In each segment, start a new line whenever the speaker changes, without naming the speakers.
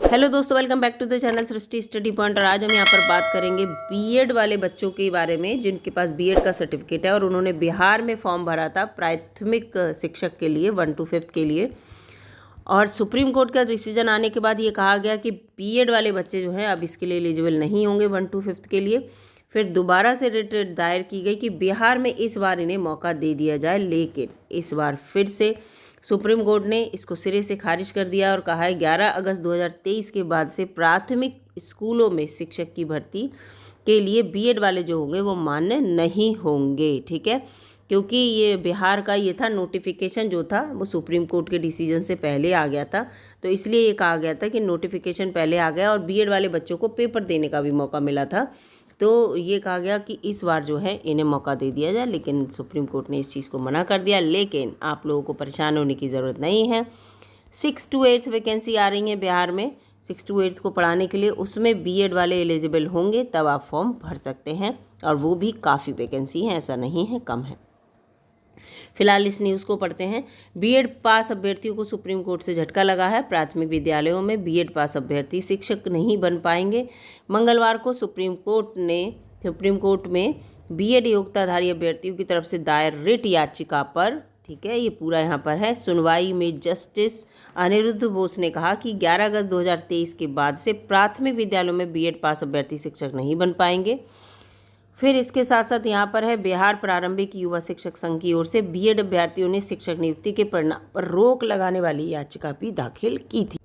Hello दोस्तों, welcome back to the channel Srishti study point. और आज हम यहाँ पर बात करेंगे बीएड वाले बच्चों के बारे में जिनके पास बीएड का सर्टिफिकेट है और उन्होंने बिहार में फॉर्म भरा था प्राथमिक शिक्षक के लिए 1 to 5 के लिए। और सुप्रीम कोर्ट का डिसीजन आने के बाद ये कहा गया कि बीएड वाले बच्चे जो हैं अब इसके लिए एलिजिबल नहीं होंगे 1 to 5 के लिए। फिर दोबारा से रिट दायर की गई कि बिहार में इस बार इन्हें मौका दे दिया जाए, लेकिन इस बार फिर से सुप्रीम कोर्ट ने इसको सिरे से खारिज कर दिया और कहा है 11 अगस्त 2023 के बाद से प्राथमिक स्कूलों में शिक्षक की भर्ती के लिए बीएड वाले जो होंगे वो मान्य नहीं होंगे। ठीक है, क्योंकि ये बिहार का ये था नोटिफिकेशन जो था वो सुप्रीम कोर्ट के डिसीजन से पहले आ गया था, तो इसलिए ये कहा गया था कि नोटिफिकेशन पहले आ गया और बीएड वाले बच्चों को पेपर देने का भी मौका मिला था। तो ये कहा गया कि इस बार जो है इन्हें मौका दे दिया जाए, लेकिन सुप्रीम कोर्ट ने इस चीज़ को मना कर दिया। लेकिन आप लोगों को परेशान होने की ज़रूरत नहीं है। 6 to 8 वैकेंसी आ रही है बिहार में 6 to 8 को पढ़ाने के लिए, उसमें बीएड वाले एलिजिबल होंगे तब आप फॉर्म भर सकते हैं, और वो भी काफ़ी वैकेंसी हैं, ऐसा नहीं है कम है। फिलहाल इस न्यूज़ को पढ़ते हैं। बीएड पास अभ्यर्थियों को सुप्रीम कोर्ट से झटका लगा है। प्राथमिक विद्यालयों में बीएड पास अभ्यर्थी शिक्षक नहीं बन पाएंगे। मंगलवार को सुप्रीम कोर्ट में बीएड योग्यताधारी अभ्यर्थियों की तरफ से दायर रिट याचिका पर, ठीक है, ये पूरा यहाँ पर है, सुनवाई में जस्टिस अनिरुद्ध बोस ने कहा कि 11 अगस्त 2023 के बाद से प्राथमिक विद्यालयों में बीएड पास अभ्यर्थी शिक्षक नहीं बन पाएंगे। फिर इसके साथ साथ यहाँ पर है बिहार प्रारंभिक युवा शिक्षक संघ की ओर से बीएड अभ्यर्थियों ने शिक्षक नियुक्ति के परिणाम पर रोक लगाने वाली याचिका भी दाखिल की थी।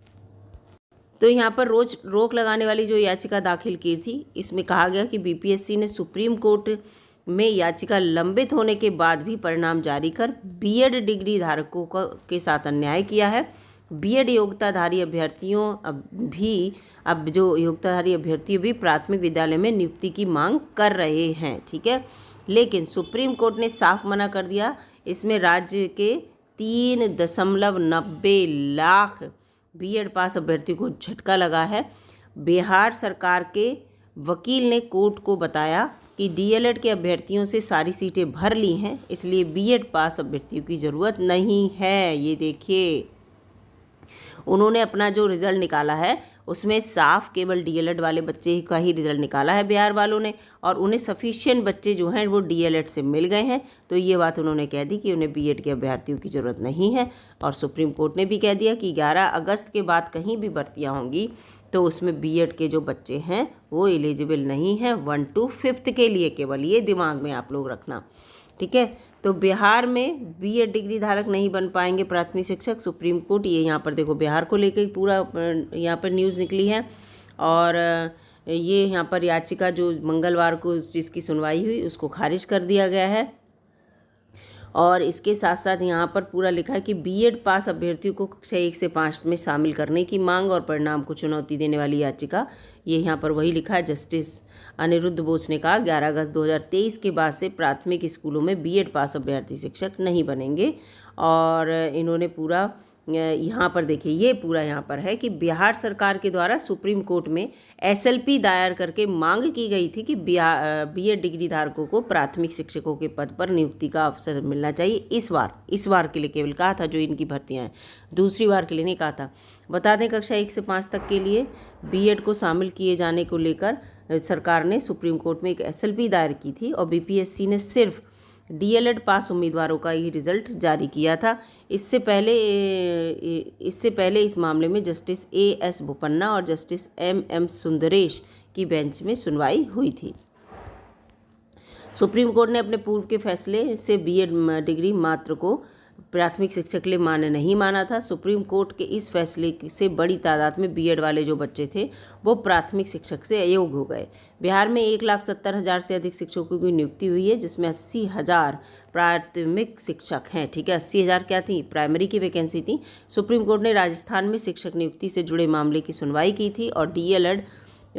तो यहाँ पर रोक लगाने वाली जो याचिका दाखिल की थी, इसमें कहा गया कि बीपीएससी ने सुप्रीम कोर्ट में याचिका लंबित होने के बाद भी परिणाम जारी कर बीएड डिग्री धारकों के साथ अन्याय किया है। बीएड योग्यताधारी अभ्यर्थियों अब जो योग्यताधारी अभ्यर्थी भी प्राथमिक विद्यालय में नियुक्ति की मांग कर रहे हैं। ठीक है, लेकिन सुप्रीम कोर्ट ने साफ मना कर दिया। इसमें राज्य के 3.90 लाख बीएड पास अभ्यर्थियों को झटका लगा है। बिहार सरकार के वकील ने कोर्ट को बताया कि डीएलएड के अभ्यर्थियों से सारी सीटें भर ली हैं, इसलिए बीएड पास अभ्यर्थियों की ज़रूरत नहीं है। ये देखिए, उन्होंने अपना जो रिज़ल्ट निकाला है उसमें साफ केवल डीएलएड वाले बच्चे का ही रिज़ल्ट निकाला है बिहार वालों ने, और उन्हें सफिशिएंट बच्चे जो हैं वो डीएलएड से मिल गए हैं। तो ये बात उन्होंने कह दी कि उन्हें बीएड के अभ्यर्थियों की ज़रूरत नहीं है। और सुप्रीम कोर्ट ने भी कह दिया कि 11 अगस्त के बाद कहीं भी भर्तियाँ होंगी तो उसमें बीएड के जो बच्चे हैं वो एलिजिबल नहीं है 1 to 5 के लिए, केवल ये दिमाग में आप लोग रखना। ठीक है, तो बिहार में बीएड डिग्री धारक नहीं बन पाएंगे प्राथमिक शिक्षक। सुप्रीम कोर्ट, ये यहाँ पर देखो बिहार को लेकर पूरा यहाँ पर न्यूज़ निकली है। और ये यहाँ पर याचिका जो मंगलवार को जिसकी सुनवाई हुई उसको खारिज कर दिया गया है। और इसके साथ साथ यहाँ पर पूरा लिखा है कि बीएड पास अभ्यर्थियों को कक्षा 1 से 5 में शामिल करने की मांग और परिणाम को चुनौती देने वाली याचिका, ये यहाँ पर वही लिखा है। जस्टिस अनिरुद्ध बोस ने कहा 11 अगस्त 2023 के बाद से प्राथमिक स्कूलों में बीएड पास अभ्यर्थी शिक्षक नहीं बनेंगे। और इन्होंने पूरा यहाँ पर देखिए, ये पूरा यहाँ पर है कि बिहार सरकार के द्वारा सुप्रीम कोर्ट में एसएलपी दायर करके मांग की गई थी कि बीएड डिग्री धारकों को प्राथमिक शिक्षकों के पद पर नियुक्ति का अवसर मिलना चाहिए। इस बार के लिए केवल कहा था जो इनकी भर्तियाँ हैं, दूसरी बार के लिए नहीं कहा था। बता दें, कक्षा 1 से 5 तक के लिए बीएड को शामिल किए जाने को लेकर सरकार ने सुप्रीम कोर्ट में एक एसएलपी दायर की थी और बीपीएससी ने सिर्फ डीएलएड पास उम्मीदवारों का ही रिजल्ट जारी किया था। इससे पहले इस मामले में जस्टिस एएस बोपन्ना और जस्टिस एमएम सुंदरेश की बेंच में सुनवाई हुई थी। सुप्रीम कोर्ट ने अपने पूर्व के फैसले से बीएड डिग्री मात्र को प्राथमिक शिक्षक के लिए मान्य नहीं माना था। सुप्रीम कोर्ट के इस फैसले से बड़ी तादाद में बीएड वाले जो बच्चे थे वो प्राथमिक शिक्षक से अयोग्य हो गए। बिहार में 1,70,000 से अधिक शिक्षकों की नियुक्ति हुई है, जिसमें 80,000 प्राथमिक शिक्षक हैं। ठीक है, 80,000 क्या थी? प्राइमरी की वैकेंसी थी। सुप्रीम कोर्ट ने राजस्थान में शिक्षक नियुक्ति से जुड़े मामले की सुनवाई की थी और डीएलएड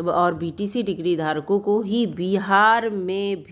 और बीटीसी डिग्री धारकों को ही बिहार में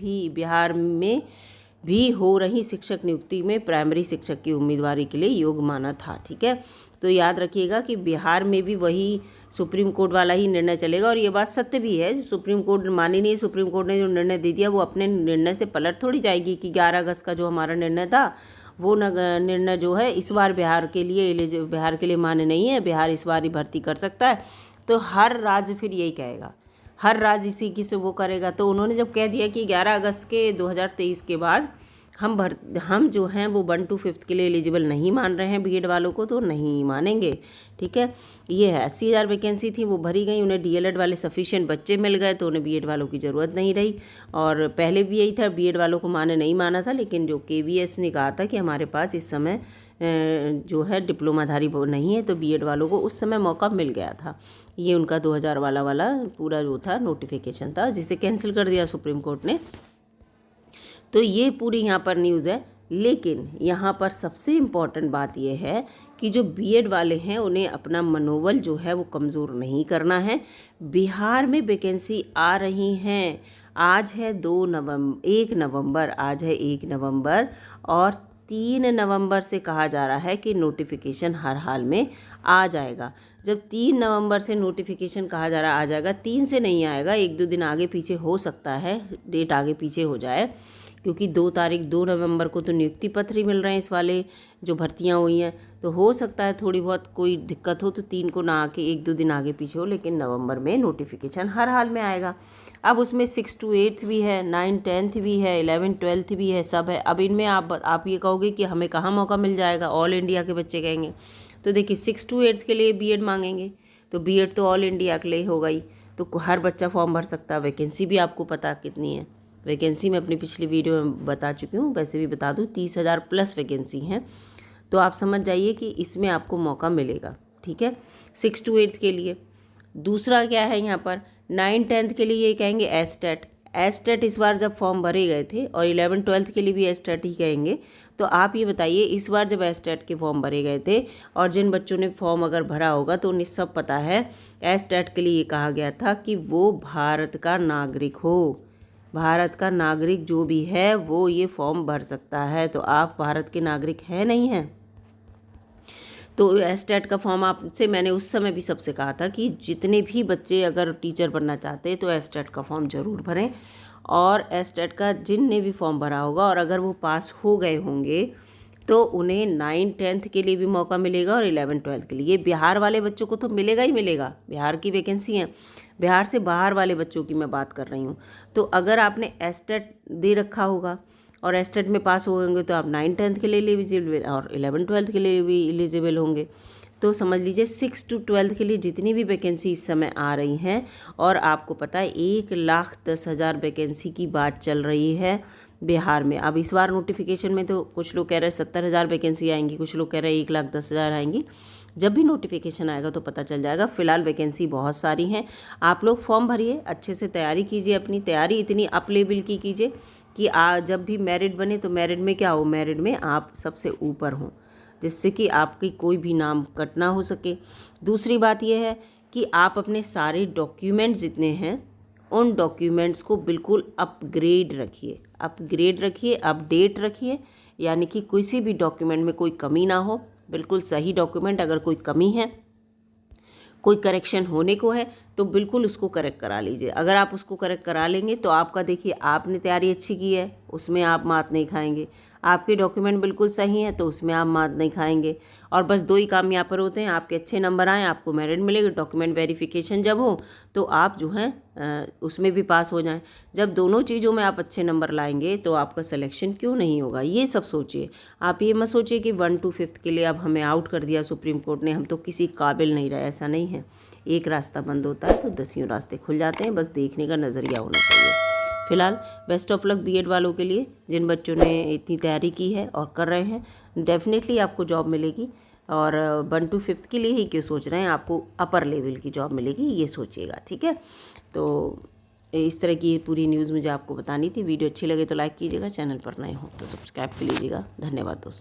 भी हो रही शिक्षक नियुक्ति में प्राइमरी शिक्षक की उम्मीदवारी के लिए योग्य माना था। ठीक है, तो याद रखिएगा कि बिहार में भी वही सुप्रीम कोर्ट वाला ही निर्णय चलेगा। और ये बात सत्य भी है, सुप्रीम कोर्ट मानी नहीं, सुप्रीम कोर्ट ने जो निर्णय दे दिया वो अपने निर्णय से पलट थोड़ी जाएगी कि 11 अगस्त का जो हमारा निर्णय था वो निर्णय जो है इस बार बिहार के लिए मान्य नहीं है, बिहार इस बार ही भर्ती कर सकता है। तो हर राज्य फिर यही कहेगा, हर राज्य इसी की से वो करेगा। तो उन्होंने जब कह दिया कि 11 अगस्त के 2023 के बाद हम जो हैं वो 1 to 5 के लिए एलिजिबल नहीं मान रहे हैं बीएड वालों को, तो नहीं मानेंगे। ठीक है, ये है 80,000 वैकेंसी थी, वो भरी गई, उन्हें डीएलएड वाले सफिशिएंट बच्चे मिल गए, तो उन्हें बीएड वालों की ज़रूरत नहीं रही। और पहले भी यही था, बीएड वालों को माने नहीं माना था, लेकिन जो केवीएस ने कहा था कि हमारे पास इस समय जो है डिप्लोमाधारी नहीं है, तो बीएड वालों को उस समय मौका मिल गया था। ये उनका 2000 वाला पूरा जो था नोटिफिकेशन था, जिसे कैंसिल कर दिया सुप्रीम कोर्ट ने। तो ये पूरी यहाँ पर न्यूज़ है। लेकिन यहाँ पर सबसे इम्पॉर्टेंट बात यह है कि जो बीएड वाले हैं उन्हें अपना मनोबल जो है वो कमज़ोर नहीं करना है। बिहार में वैकेंसी आ रही हैं। आज है 1 नवंबर, आज है 1 नवंबर और 3 नवंबर से कहा जा रहा है कि नोटिफिकेशन हर हाल में आ जाएगा। जब 3 नवंबर से नोटिफिकेशन कहा जा रहा आ जाएगा, 3 से नहीं आएगा, 1-2 दिन आगे पीछे हो सकता है, डेट आगे पीछे हो जाए, क्योंकि 2 नवंबर को तो नियुक्ति पत्र ही मिल रहे हैं इस वाले जो भर्तियां हुई हैं, तो हो सकता है थोड़ी बहुत कोई दिक्कत हो तो 3 को ना आके 1-2 दिन आगे पीछे हो, लेकिन नवंबर में नोटिफिकेशन हर हाल में आएगा। अब उसमें 6 to 8 भी है, 9 10th भी है, 11 12th भी है, सब है। अब इनमें आप ये कहोगे कि हमें कहाँ मौका मिल जाएगा, ऑल इंडिया के बच्चे कहेंगे। तो देखिए 6 to 8 के लिए बीएड मांगेंगे, तो बीएड तो ऑल इंडिया के लिए हो गई, तो हर बच्चा फॉर्म भर सकता है। वैकेंसी भी आपको पता कितनी है, वैकेंसी मैं अपनी पिछली वीडियो में बता चुकी हूँ, वैसे भी बता दूँ 30,000 प्लस वैकेंसी हैं। तो आप समझ जाइए कि इसमें आपको मौका मिलेगा। ठीक है, 6 to 8 के लिए। दूसरा क्या है यहाँ पर, 9 10th के लिए ये कहेंगे एस्टेट इस बार जब फॉर्म भरे गए थे, और 11 12th के लिए भी एस्टेट ही कहेंगे। तो आप ये बताइए, इस बार जब एस्टेट के फॉर्म भरे गए थे और जिन बच्चों ने फॉर्म अगर भरा होगा तो उन्हें सब पता है, एस्टेट के लिए ये कहा गया था कि वो भारत का नागरिक हो, भारत का नागरिक जो भी है वो ये फॉर्म भर सकता है। तो आप भारत के नागरिक हैं नहीं हैं? तो एस्टेट का फॉर्म आपसे मैंने उस समय भी सबसे कहा था कि जितने भी बच्चे अगर टीचर बनना चाहते हैं तो एस्टेट का फॉर्म ज़रूर भरें। और एस्टेट का जिनने भी फॉर्म भरा होगा और अगर वो पास हो गए होंगे तो उन्हें 9 10th के लिए भी मौका मिलेगा और 11 12th के लिए। ये बिहार वाले बच्चों को तो मिलेगा ही मिलेगा, बिहार की वैकेंसी है। बिहार से बाहर वाले बच्चों की मैं बात कर रही हूँ। तो अगर आपने एस्टेट दे रखा होगा और एस्टेट में पास हो होंगे तो आप 9 10th के लिए एलिजिबल और 11 12th के लिए भी एलिजिबल होंगे। तो समझ लीजिए 6 to 12 के लिए जितनी भी वैकेंसी इस समय आ रही हैं, और आपको पता है 1,10,000 वैकेंसी की बात चल रही है बिहार में। अब इस बार नोटिफिकेशन में तो कुछ लोग कह रहे हैं 70,000 वैकेंसी आएंगी, कुछ लोग कह रहे हैं 1,10,000 आएंगी। जब भी नोटिफिकेशन आएगा तो पता चल जाएगा। फ़िलहाल वैकेंसी बहुत सारी हैं, आप लोग फॉर्म भरिए, अच्छे से तैयारी कीजिए, अपनी तैयारी इतनी अप लेवल की कीजिए कि जब भी मेरिट बने तो मेरिट में क्या हो, मेरिट में आप सबसे ऊपर हों, जिससे कि आपकी कोई भी नाम कट ना हो सके। दूसरी बात यह है कि आप अपने सारे डॉक्यूमेंट्स जितने हैं उन डॉक्यूमेंट्स को बिल्कुल अपडेट रखिए, अपडेट रखिए, यानी कि किसी भी डॉक्यूमेंट में कोई कमी ना हो, बिल्कुल सही डॉक्यूमेंट। अगर कोई कमी है, कोई करेक्शन होने को है तो बिल्कुल उसको करेक्ट करा लीजिए। अगर आप उसको करेक्ट करा लेंगे तो आपका देखिए आपने तैयारी अच्छी की है, उसमें आप मात नहीं खाएंगे। आपके डॉक्यूमेंट बिल्कुल सही हैं तो उसमें आप मात नहीं खाएंगे। और बस 2 ही काम यहाँ पर होते हैं, आपके अच्छे नंबर आएँ, आपको मेरिट मिलेगा, डॉक्यूमेंट वेरिफिकेशन जब हो तो आप जो हैं उसमें भी पास हो जाएं। जब दोनों चीज़ों में आप अच्छे नंबर लाएंगे तो आपका सिलेक्शन क्यों नहीं होगा, ये सब सोचिए। आप ये मत सोचिए कि 1 to 5 के लिए अब हमें आउट कर दिया सुप्रीम कोर्ट ने, हम तो किसी काबिल नहीं रहे। ऐसा नहीं है, एक रास्ता बंद होता है तो 10 रास्ते खुल जाते हैं, बस देखने का नज़रिया होना चाहिए। फिलहाल बेस्ट ऑफ लक बीएड वालों के लिए, जिन बच्चों ने इतनी तैयारी की है और कर रहे हैं, डेफिनेटली आपको जॉब मिलेगी। और 1 to 5 के लिए ही क्यों सोच रहे हैं, आपको अपर लेवल की जॉब मिलेगी, ये सोचिएगा। ठीक है, तो इस तरह की पूरी न्यूज़ मुझे आपको बतानी थी। वीडियो अच्छी लगे तो लाइक कीजिएगा, चैनल पर नए हो तो सब्सक्राइब कर लीजिएगा। धन्यवाद दोस्तों।